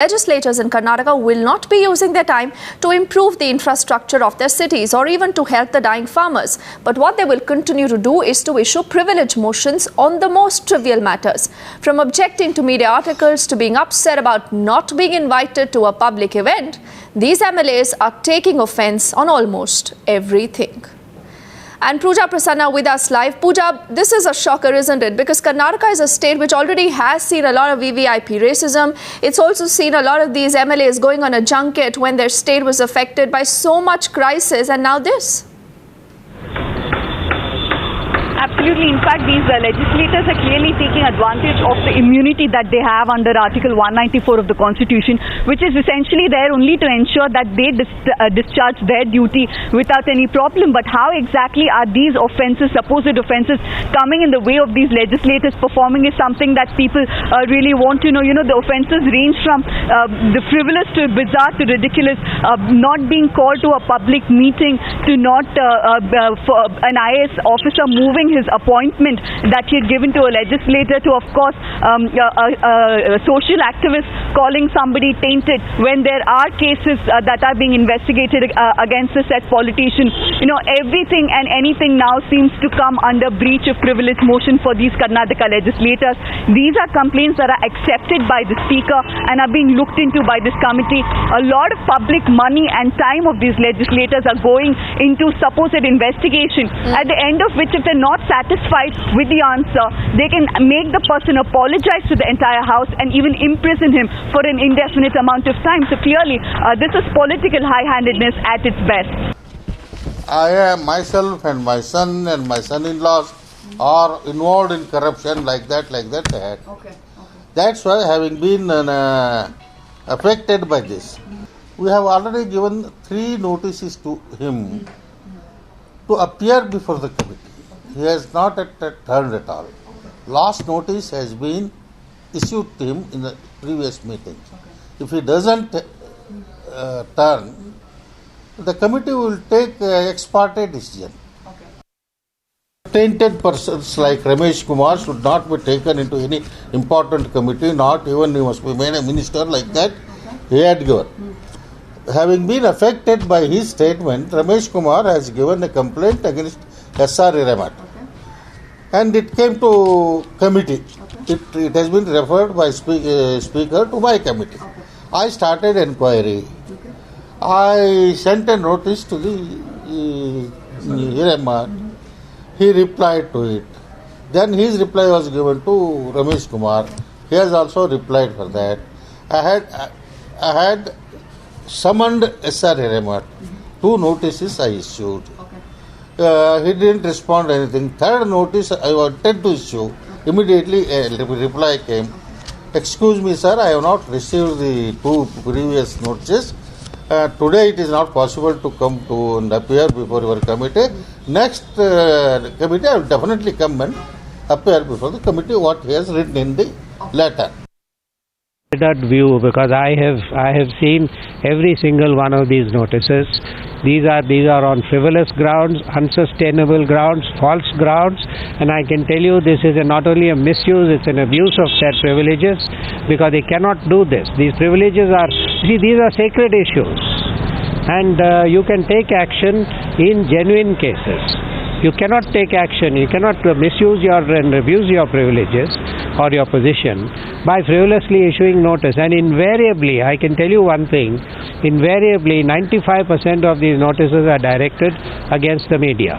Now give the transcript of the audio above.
Legislators in Karnataka will not be using their time to improve the infrastructure of their cities or even to help the dying farmers. But what they will continue to do is to issue privilege motions on the most trivial matters. From objecting to media articles to being upset about not being invited to a public event, these MLAs are taking offense on almost everything. And Pooja Prasanna with us live. Pooja, this is a shocker, isn't it? Because Karnataka is a state which already has seen a lot of VVIP racism. It's also seen a lot of these MLAs going on a junket when their state was affected by so much crisis, and now this. Absolutely. In fact, these legislators are clearly taking advantage of the immunity that they have under Article 194 of the Constitution, which is essentially there only to ensure that they discharge their duty without any problem. But how exactly are these offences, supposed offences, coming in the way of these legislators performing is something that people really want to know. You know, the offences range from the frivolous to bizarre to ridiculous, not being called to a public meeting, to not for an IAS officer moving his appointment that he had given to a legislator, to of course a social activist calling somebody tainted when there are cases that are being investigated against a said politician. You know, everything and anything now seems to come under breach of privilege motion for these Karnataka legislators. These are complaints that are accepted by the speaker and are being looked into by this committee. A lot of public money and time of these legislators are going into supposed investigation, at the end of which, if they're not satisfied with the answer, they can make the person apologize to the entire house and even imprison him for an indefinite amount of time. So clearly, this is political high-handedness at its best. I am myself and my son and my son-in-laws are involved in corruption like that. Okay. That's why, having been affected by this, we have already given 3 notices to him to appear before the committee. He has not turned at all. Last notice has been issued to him in the previous meeting. If he doesn't turn, the committee will take ex parte decision. Tainted persons like Ramesh Kumar should not be taken into any important committee, not even he must be made a minister like that. He had given. Having been affected by his statement, Ramesh Kumar has given a complaint against S.R. Ramat. And it came to committee. It has been referred by speaker to my committee. I started inquiry. I sent a notice to the Ramat. He replied to it. Then his reply was given to Ramesh Kumar. He has also replied for that. I had summoned S.R. Ramat. 2 notices I issued. He didn't respond to anything. 3rd notice I wanted to issue. Immediately a reply came. Excuse me, sir, I have not received the 2 previous notices. Today it is not possible to come to and appear before your committee. Next committee I will definitely come and appear before the committee what he has written in the letter. That view, because I have seen every single one of these notices. These are on frivolous grounds, unsustainable grounds, false grounds, and I can tell you this is not only a misuse, it's an abuse of said privileges, because they cannot do this. These privileges are, these are sacred issues, and you can take action in genuine cases. You cannot take action, you cannot misuse and abuse your privileges or your position by frivolously issuing notice. And invariably, I can tell you one thing, invariably 95% of these notices are directed against the media.